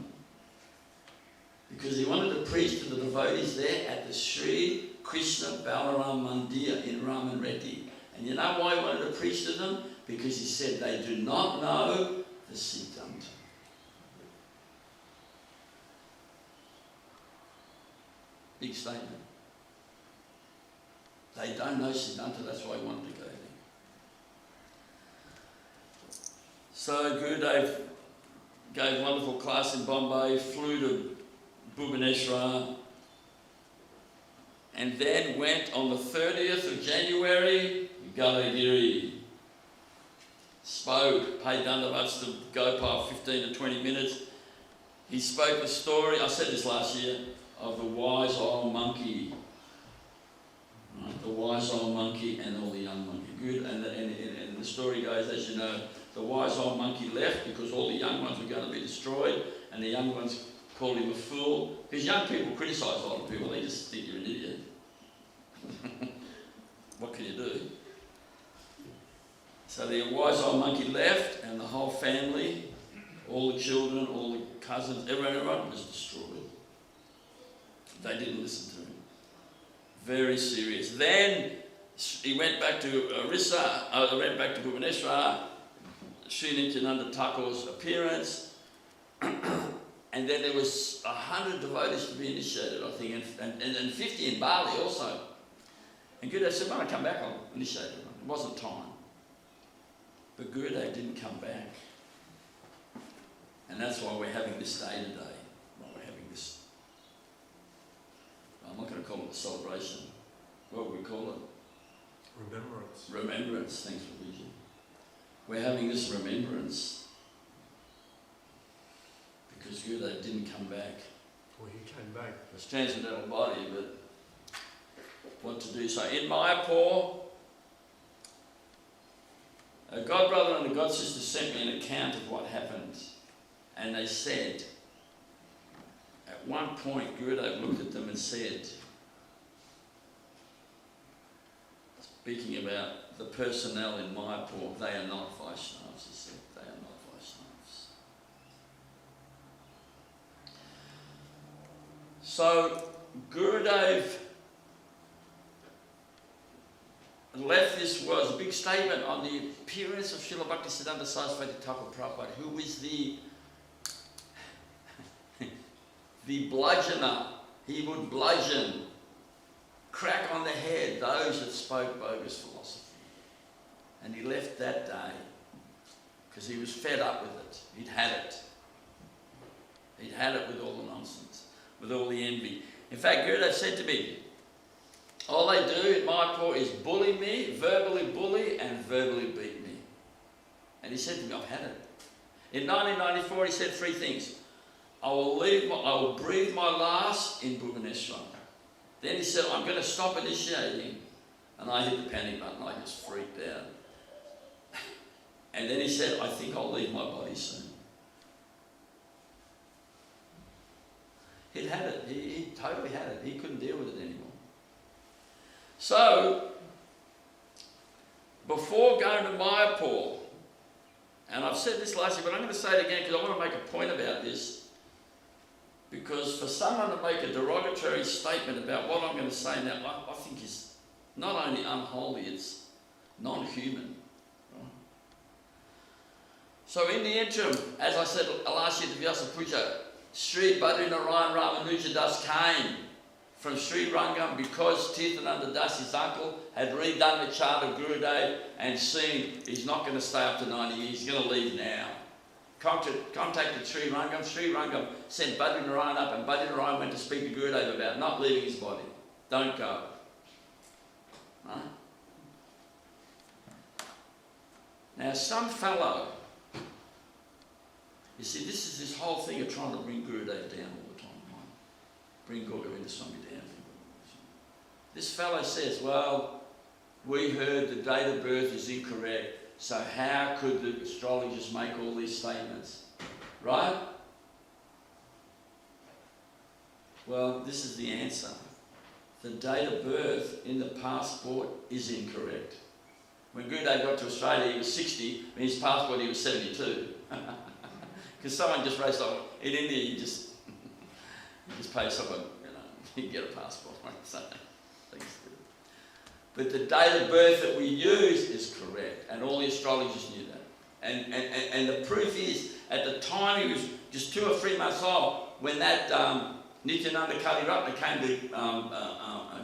because he wanted to preach to the devotees there at the Sri Krishna Balaram Mandir in Ramanreddy. And you know why he wanted to preach to them? Because he said they do not know the Siddhanta. Big statement. They don't know Siddhanta, that's why he wanted to go there. So Gurudev gave a wonderful class in Bombay, flew to Bhubaneswar, and then went on the 30th of January, Galagiri. Spoke, paid Dandavats to Gopal 15 to 20 minutes. He spoke the story, I said this last year, of the wise old monkey. Right, the wise old monkey and all the young monkey. Good, and the story goes, as you know, the wise old monkey left because all the young ones were going to be destroyed, and the young ones called him a fool. Because young people criticise older people, they just think you're an idiot. What can you do? So the wise old monkey left, and the whole family, all the children, all the cousins, everyone was destroyed. They didn't listen to him. Very serious. Then he went back to Orissa, went back to Bhubaneswar, Sri Nityananda Thakur's appearance, and then there was 100 devotees to be initiated, I think, and 50 in Bali also. And Gurudev said, when I come back, I'll initiate them. It wasn't time. But Gurudev didn't come back. And that's why we're having this day today. Why we're having this. I'm not going to call it a celebration. What would we call it? Remembrance. Remembrance. Thanks for vision. We're having this remembrance because Gurudev didn't come back. Well, he came back. It was transcendental body, but what to do? So in Mayapur, a god brother and a god sister sent me an account of what happened, and they said, at one point Gurudev looked at them and said, speaking about the personnel in Mayapur, they are not Vaishnavas, he said, they are not Vaishnavas. So Gurudev left this was a big statement on the appearance of Srila Bhaktisiddhanta Saraswati Thakur Prabhupada, who is the bludgeoner. He would bludgeon, crack on the head those that spoke bogus philosophy. And he left that day because he was fed up with it. He'd had it. He'd had it with all the nonsense, with all the envy. In fact, Gurudev said to me, all they do in Mayapur is bully me, verbally bully, and verbally beat me. And he said to me, I've had it. In 1994, he said three things. I will breathe my last in Bhubaneswar. Then he said, I'm going to stop initiating. And I hit the panic button, I just freaked out. And then he said, I think I'll leave my body soon. He'd had it, he totally had it. He couldn't deal with it anymore. So, before going to Mayapur, and I've said this last year, but I'm going to say it again because I want to make a point about this, because for someone to make a derogatory statement about what I'm going to say now, I think is not only unholy, it's non-human. Right? So in the interim, as I said last year to Vyasa Puja, Sri Badrinarayan Ramanuja Das came from Sri Rangam because Tirthananda Das, his uncle, had redone the chart of Gurudev and seen he's not going to stay up to 90 years, he's going to leave now. Contacted Sri Rangam. Sri Rangam sent Badrinarayan up, and Badrinarayan went to speak to Gurudev about not leaving his body. Don't go. Right? Now some fellow, you see, this is this whole thing of trying to bring Gurudev down all the time. Right? Bring Gour Govinda Swami down. This fellow says, well, we heard the date of birth is incorrect, so how could the astrologers make all these statements? right? Well, this is the answer. The date of birth in the passport is incorrect. When Gurudev got to Australia, he was 60. In his passport, he was 72. Because someone just raised up. In India, you just pay someone, you get a passport. Right? So, thanks. But the date of birth that we use is correct, and all the astrologers knew that. And the proof is, at the time he was just 2 or 3 months old, when that Nityananda Kaliratna came to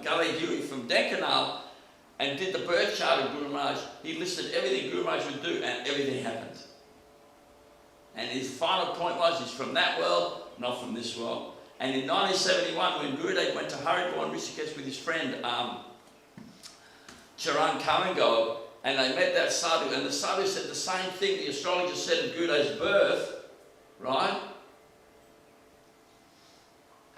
Gully Dewey from Denkanal and did the birth chart of Guru Maharaj, he listed everything Guru Maharaj would do, and everything happened. And his final point was, he's from that world, not from this world. And in 1971, when Gurudev went to Haridwar and Rishikesh with his friend Charan Kamango, and they met that sadhu, and the sadhu said the same thing the astrologer said at Gurudev's birth, right?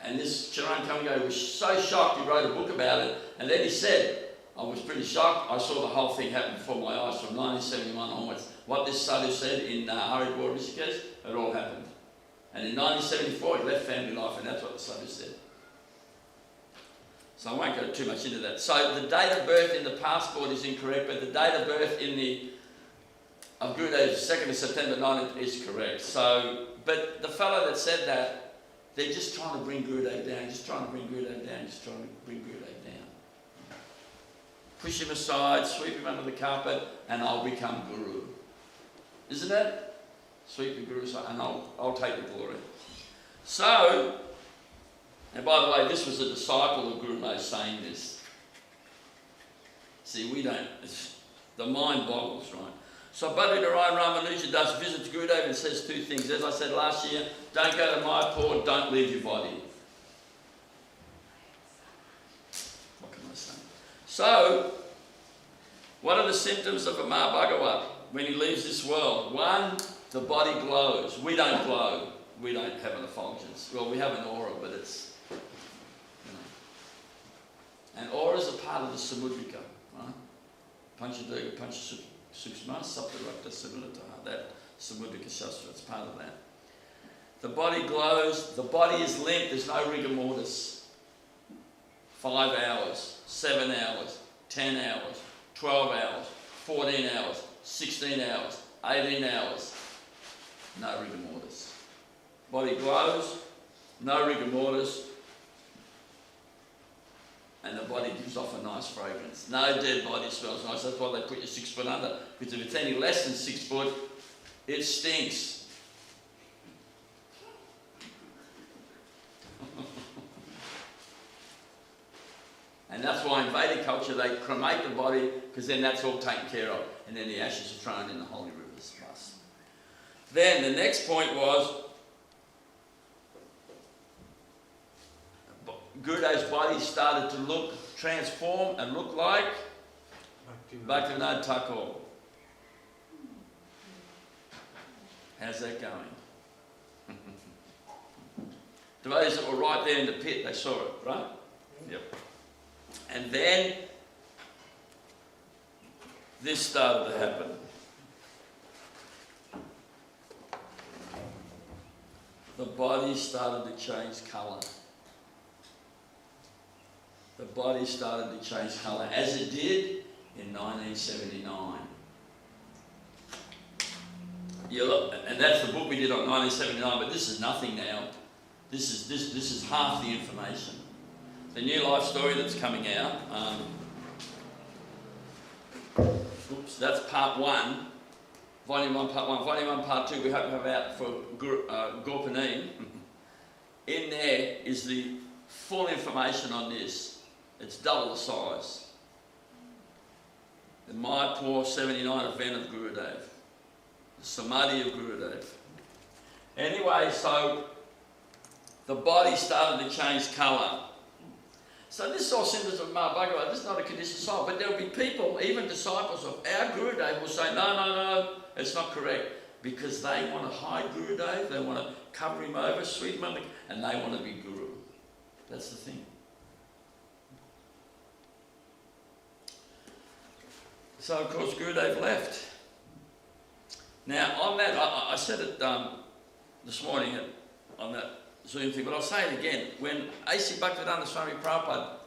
And this Charan Kamango was so shocked, he wrote a book about it, and then he said, I was pretty shocked. I saw the whole thing happen before my eyes from 1971 onwards. What this sadhu said in Haridwar, Rishikesh, it all happened. And in 1974, he left family life, and that's what the sadhu said. So I won't go too much into that. So the date of birth in the passport is incorrect, but the date of birth of Gurudev, 2nd of September 19, is correct. So, but the fellow that said that, they're just trying to bring Gurudev down, just trying to bring Gurudev down, just trying to bring Gurudev down. Push him aside, sweep him under the carpet, and I'll become Guru. Isn't it? Sweep the Guru aside, and I'll take the glory. So, and by the way, this was a disciple of Guru Maharaj saying this. See, we don't, the mind boggles, right? So Bhadrarai Ramanuja does visit Gurudev and says 2 things. As I said last year, don't go to Mayapur, don't leave your body. What can I say? So, what are the symptoms of a Bhagavat when he leaves this world? 1, the body glows. We don't glow. We don't have an effulgence. Well, we have an aura, but it's, and auras are part of the Samudrika, right? Panchadirga, Panchasuksma, Saptarakta, Siddhartha, that Samudrika Shastra, it's part of that. The body glows, the body is limp, there's no rigor mortis. 5 hours, 7 hours, 10 hours, 12 hours, 14 hours, 16 hours, 18 hours, no rigor mortis. Body glows, no rigor mortis, and the body gives off a nice fragrance. No dead body smells nice. That's why they put you 6 foot under. Because if it's any less than 6 foot, it stinks. And that's why in Vedic culture they cremate the body, because then that's all taken care of. And then the ashes are thrown in the holy rivers. Then the next point was, Gurudev's body started to transform and look like Bhaktivinoda Thakur. How's that going? Devotees that were right there in the pit, they saw it, right? Yep. And then this started to happen. The body started to change colour. The body started to change colour, as it did in 1979. You look, and that's the book we did on 1979, but this is nothing now. This is half the information. The new life story that's coming out, that's part 1, volume 1, part 1. Volume 1, part 2, we hope to have out for Gorpanin. In there is the full information on this. It's double the size. The Mayapur 79 event of Gurudev. The Samadhi of Gurudev. Anyway, so the body started to change colour. So this is all symptoms of Bhagavat. This is not a conditioned soul. But there will be people, even disciples of our Gurudev, will say, no, it's not correct. Because they want to hide Gurudev, they want to cover him over, sweep him under, and they want to be Guru. That's the thing. So, of course, Gurudev left. Now, on that, I said it this morning on that Zoom thing, but I'll say it again. When A.C. Bhaktivedanta Swami Prabhupada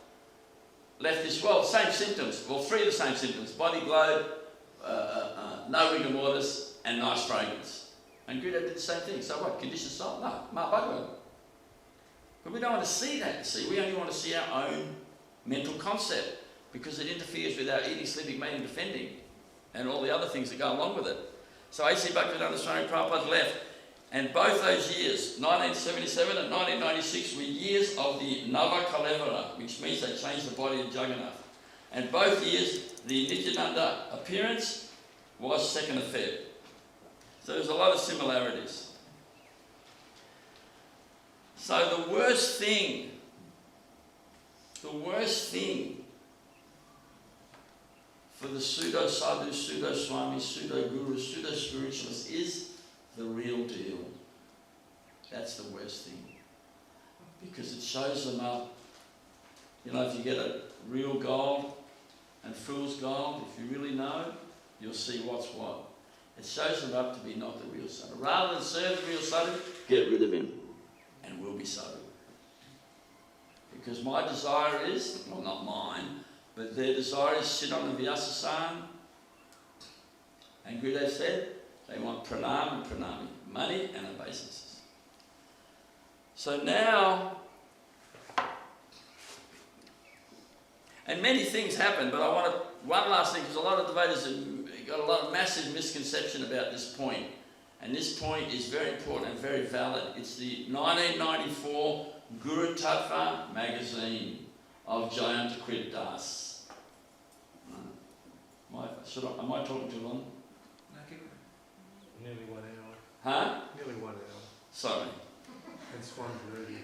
left this world, same symptoms, well, three of the same symptoms: body glowed, no rigor mortis, and nice fragrance. And Gurudev did the same thing. So what? Conditioned soul? No, Ma Bhagavan. But we don't want to see that. See, we only want to see our own mental concept because it interferes with our eating, sleeping, mating, defending, and all the other things that go along with it. So A.C. Bhaktivedanta Swami Prabhupada left, and both those years, 1977 and 1996, were years of the Nava Kalevara, which means they changed the body of Jagannath. And both years, the Nityananda appearance was 2nd of Feb. So there's a lot of similarities. So the worst thing for the pseudo-sadhu, pseudo-swami, pseudo-guru, pseudo-spiritualist is the real deal. That's the worst thing. Because it shows them up. You know, if you get a real gold and fool's gold, if you really know, you'll see what's what. It shows them up to be not the real sadhu. Rather than serve the real sadhu, get rid of him and we'll be sadhu. Because my desire is, well, not mine, but their desire is sit on the Vyasasana. And Gurudev said they want pranam and pranami, money and obeisances. So now, and many things happen, but I want to, one last thing, because a lot of devotees have got a lot of massive misconception about this point. And this point is very important and very valid. It's the 1994 Guru Tattva magazine of Jayantakrit Das. Am I talking too long? No, keep it. Nearly 1 hour. Huh? Nearly 1 hour. Sorry. It's 1:30.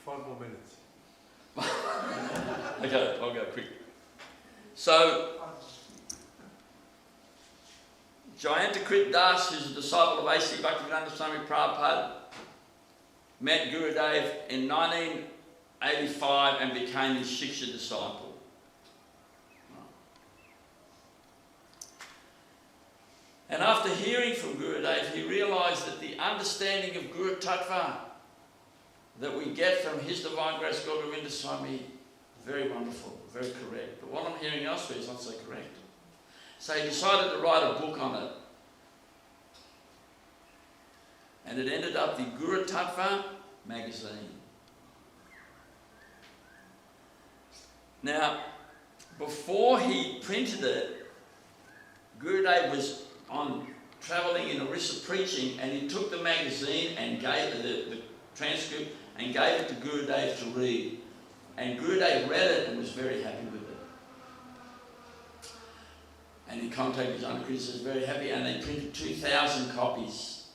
5 more minutes. Okay, I'll go quick. So, Jayantakrit Das, who's a disciple of A.C. Bhaktivedanta Swami Prabhupada, met Gurudev in 1985 and became his Shiksha disciple. And after hearing from Gurudev, he realised that the understanding of Guru Tattva that we get from His Divine Grace Gour Govinda Swami, very wonderful, very correct. But what I'm hearing elsewhere is not so correct. So he decided to write a book on it. And it ended up the Guru Tattva magazine. Now, before he printed it, Gurudev was on travelling in Orissa preaching, and he took the magazine and gave the transcript and gave it to Gurudev to read. And Gurudev read it and was very happy with it. And he contacted Jayantakrit and says, very happy, and they printed 2,000 copies.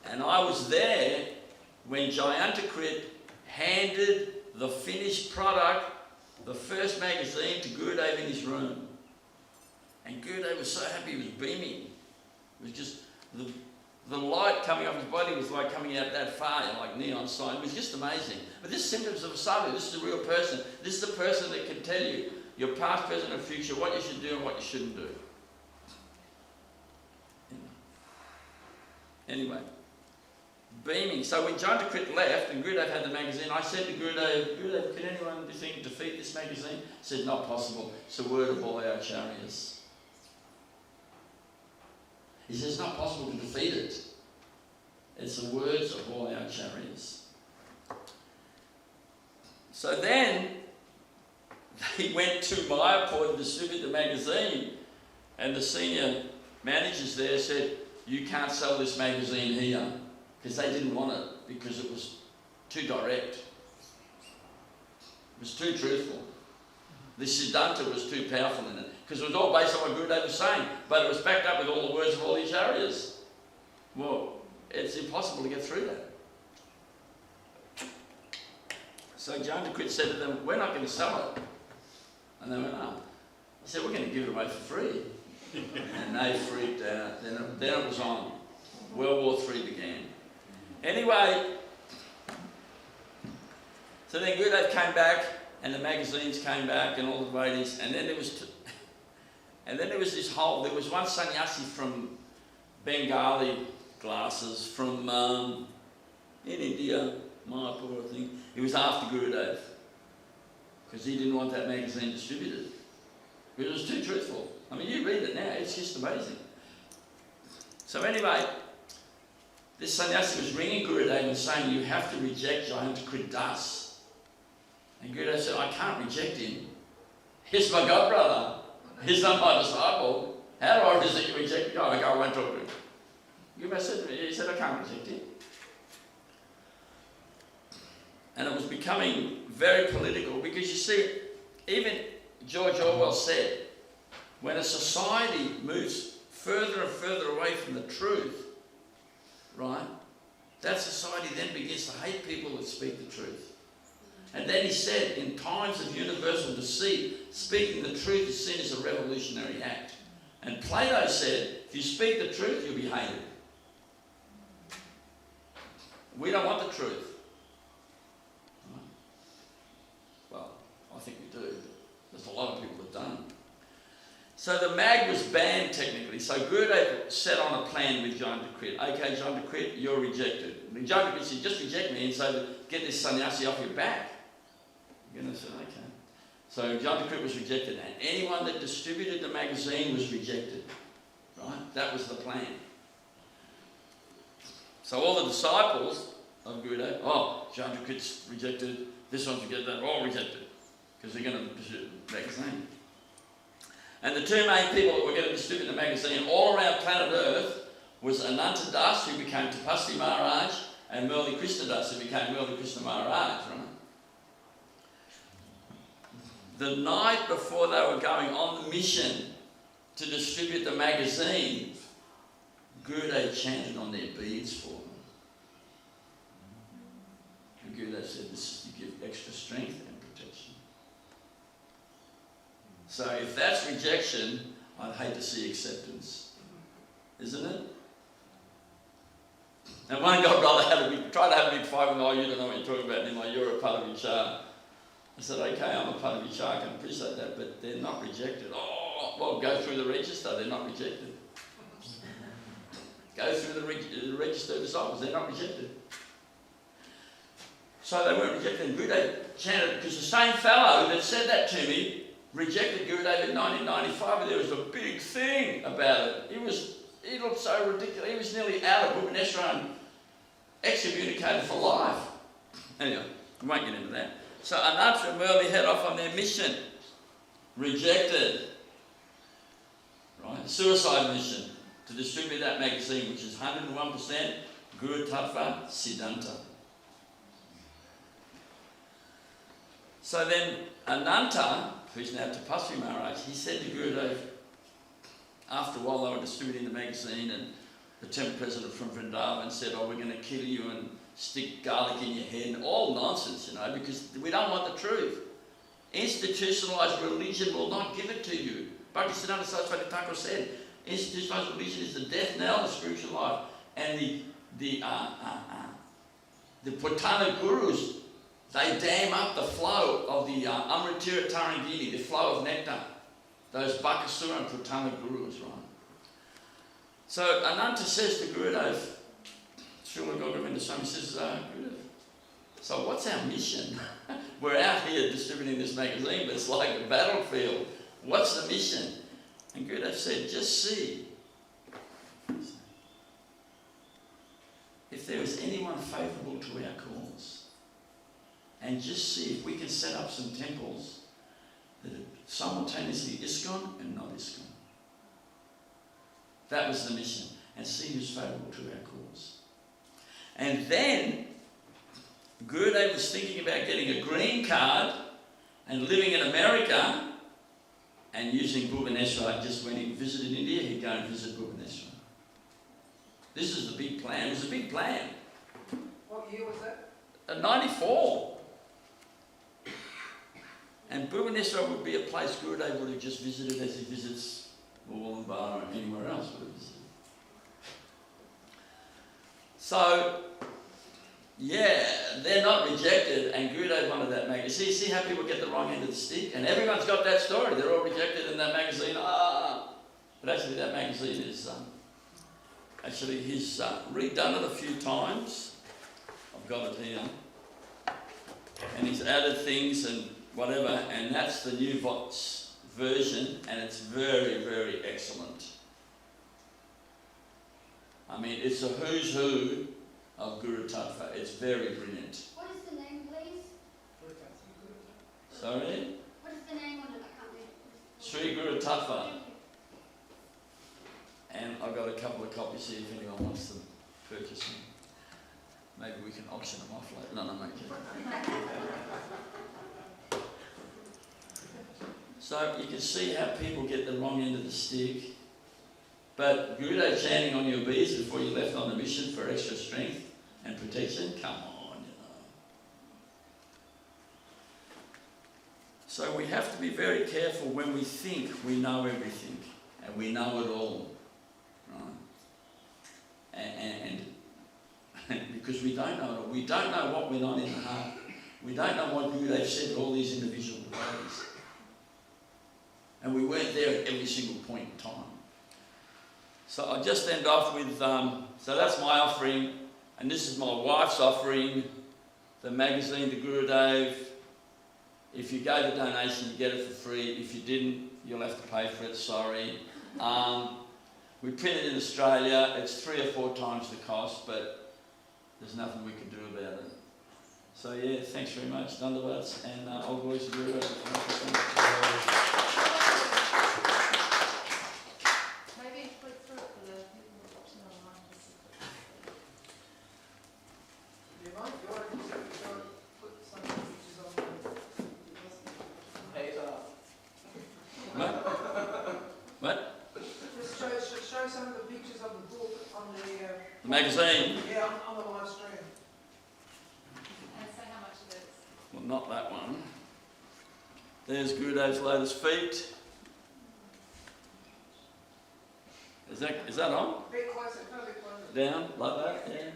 And I was there when Jayantakrit handed the finished product, the first magazine, to Gurudev in his room. And Gurudev was so happy, he was beaming. It was just, the light coming off his body was like coming out that far, like neon sign. It was just amazing. But this is symptoms of a sadhu. This is a real person. This is the person that can tell you your past, present and future, what you should do and what you shouldn't do. Anyway, beaming. So when Jayantakrit left and Gurudev had the magazine, I said to Gurudev, can anyone defeat this magazine? He said, not possible. It's the word of all our acharyas. He says, it's not possible to defeat it. It's the words of all our acharyas. So then, they went to Mayapur to distribute the magazine, and the senior managers there said, you can't sell this magazine here, because they didn't want it, because it was too direct. It was too truthful. The Siddhanta was too powerful in it, because it was all based on what Gurudev was saying, but it was backed up with all the words of all the acharyas. Well, it's impossible to get through that. So Jayantakrit said to them, we're not going to sell it. And they went, oh. I said, we're going to give it away for free. And they freaked out. Then it was on. World War III began. Anyway, so then Gurudev came back and the magazines came back and all the ratings, and then there was there was one sannyasi from Bengali glasses from in India, Mayapur, I think. He was after Gurudev because he didn't want that magazine distributed. Because it was too truthful. I mean, you read it now, it's just amazing. So anyway, this sannyasi was ringing Gurudev and saying, you have to reject Jayanta Das. And Gurudev said, I can't reject him. He's my god brother. He's not my disciple. How do I reject him? Oh, I won't talk to him. Gurudev said to me, he said, I can't reject him. And it was becoming very political because you see, even George Orwell said, when a society moves further and further away from the truth, right, that society then begins to hate people that speak the truth. And then he said, in times of universal deceit, speaking the truth is seen as a revolutionary act. And Plato said, if you speak the truth, you'll be hated. We don't want the truth. Well, I think we do. There's a lot of people that don't. So the mag was banned technically. So Gurudev set on a plan with Jayanta. Okay, Jayanta, you're rejected. And Jayanta said, just reject me and so get this sannyasi off your back. And I said, okay. So Jayanta was rejected, and anyone that distributed the magazine was rejected. Right? That was the plan. So all the disciples of Gurudev, Jayanta rejected, this one's rejected, they're all rejected. Because they're going to distribute the magazine. And the two main people that were going to distribute the magazine all around planet Earth was Ananta Das, who became Tapasvi Maharaj, and Murli Krishna Das, who became Murli Krishna Maharaj, right? The night before they were going on the mission to distribute the magazine, Gurudev chanted on their beads for them. And Gurudev said, this is to give extra strength and protection. So if that's rejection, I'd hate to see acceptance, isn't it? And one god brother tried to have a big fight with me. Oh, you don't know what you're talking about, Nimai, you're a part of your char. I said, okay, I'm a part of your char, I can appreciate that, but they're not rejected. Oh, well, go through the register, they're not rejected. Go through the register of disciples, they're not rejected. So they weren't rejected, and Gurudev chanted, because the same fellow that said that to me rejected Gurudev in 1995, and there was a big thing about it. He looked so ridiculous. He was nearly out of Bhubaneswar and excommunicated for life. Anyway, I won't get into that. So Ananta and Murli head off on their mission. Rejected. Right? Suicide mission to distribute that magazine, which is 101% Guru Tattva Siddhanta. So then Ananta, who's now Tapasvi Maharaj, he said to Gurudev, after a while they were distributing the magazine, and the temple president from Vrindavan said, oh, we're going to kill you and stick garlic in your head, and all nonsense, you know, because we don't want the truth. Institutionalized religion will not give it to you. Bhaktisiddhanta Saraswati Thakur said, institutionalized religion is the death knell of spiritual life. And the Putana gurus, they dam up the flow of the Amritira Tarangini, the flow of nectar. Those Bakasura and Putana gurus, right? So Ananta says to Gurudev, Srila Gour Govinda Swami says, Gurudev, so what's our mission? We're out here distributing this magazine, but it's like a battlefield. What's the mission? And Gurudev said, just see if there is anyone favourable to our cause, and just see if we can set up some temples that are simultaneously ISKCON and not ISKCON. That was the mission, and see who's favourable to our cause. And then Gurudev was thinking about getting a green card and living in America and using Bhubaneswar. Just when he visited India, he'd go and visit Bhubaneswar. This is the big plan. It was a big plan. What year was that? 94. And Bhubaneswar would be a place Gurudev would have just visited as he visits Ulaanbaatar or anywhere else would have visited. So, yeah, they're not rejected, and Gurudev wanted that magazine. See how people get the wrong end of the stick? And everyone's got that story. They're all rejected in that magazine. But actually that magazine is, actually he's redone it a few times. I've got it here. And he's added things and whatever, and that's the new version, and it's very, very excellent. I mean, it's a who's who of Guru Tattva. It's very brilliant. What is the name, please? Sorry? What is the name on it? I can't read it. Sri Guru Tattva. And I've got a couple of copies here if anyone wants to purchase them. Maybe we can auction them off later. No, mate. So you can see how people get the wrong end of the stick. But Gurudev chanting on your beads before you left on the mission for extra strength and protection, come on, you know. So we have to be very careful when we think we know everything and we know it all, right? And because we don't know it all. We don't know what went on in the heart. We don't know what Gurudev said at all these individual days. And we weren't there at every single point in time. So I'll just end off with, so that's my offering, and this is my wife's offering, the magazine to Gurudev. If you gave a donation, you get it for free. If you didn't, you'll have to pay for it, sorry. We print it in Australia. It's 3 or 4 times the cost, but there's nothing we can do about it. So yeah, thanks very much, Dandavats, and all glories to Gurudev. Magazine. Yeah, on the live stream. And say how much it is. Well, not that one. There's Gurudev's Lotus Feet. Is that on? A bit closer, a bit closer. Down, like that, yeah.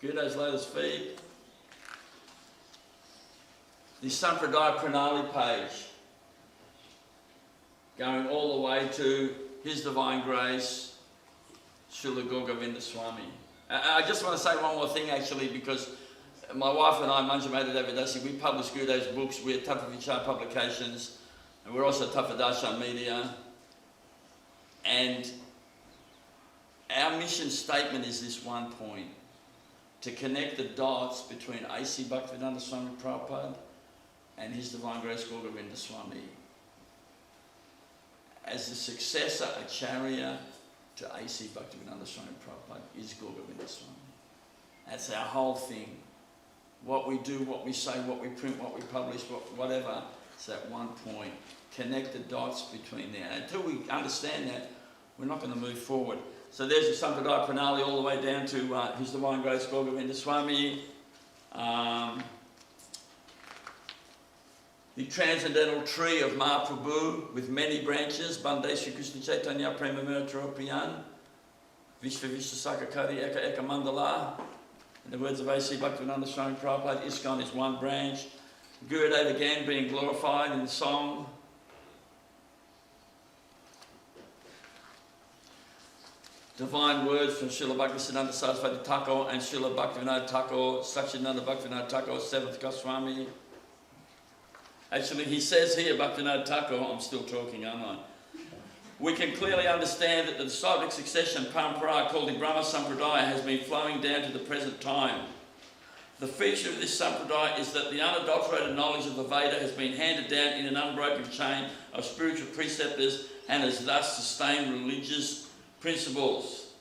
Gurudev's Lotus Feet. The Sampradaya Pranali page. Going all the way to His Divine Grace, Srila Gour Govinda Swami. I just want to say one more thing actually, because my wife and I, Manjumata Devidasi, we publish Gurudev's books. We're Tattva Vichar Publications, and we're also Tattva Darshan Media. And our mission statement is this one point: to connect the dots between A.C. Bhaktivedanta Swami Prabhupada and His Divine Grace Gour Govinda Swami. As the successor, Acharya, to A.C. Bhaktivedanta Swami Prabhupada is Gour Govinda Swami. That's our whole thing. What we do, what we say, what we print, what we publish, whatever, it's that one point. Connect the dots between there. And until we understand that, we're not going to move forward. So there's the Sampradaya Pranali all the way down to His Divine Grace Gour Govinda Swami. The transcendental tree of Mahaprabhu with many branches, Bande Sri Krishna Chaitanya Prema Priyan, Vishva Vishwa Sakakari Eka Eka Mandala. In the words of A.C. Bhaktivedanta Swami Prabhupada, ISKCON is one branch. Gurudev again being glorified in song. Divine words from Srila Bhaktisiddhanta Saraswati Thakur and Srila Bhaktivinoda Thakur, Sachidananda Bhaktivinoda Thakur, 7th Goswami. Actually, he says here, Bhaktivinoda Thakur, I'm still talking, aren't I? We can clearly understand that the disciplic succession parampara called the Brahma Sampradaya has been flowing down to the present time. The feature of this Sampradaya is that the unadulterated knowledge of the Veda has been handed down in an unbroken chain of spiritual preceptors and has thus sustained religious principles.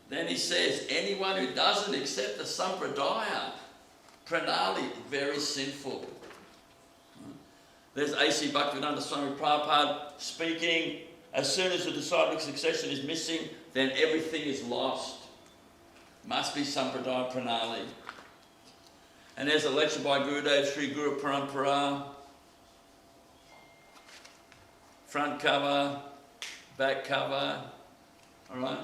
Then he says, anyone who doesn't accept the Sampradaya, Pranali, very sinful. There's A.C. Bhaktivedanta Swami Prabhupada speaking, as soon as the disciplic succession is missing, then everything is lost. Must be Sampradaya Pranali. And there's a lecture by Gurudev, Sri Guru Parampara. Front cover, back cover, alright?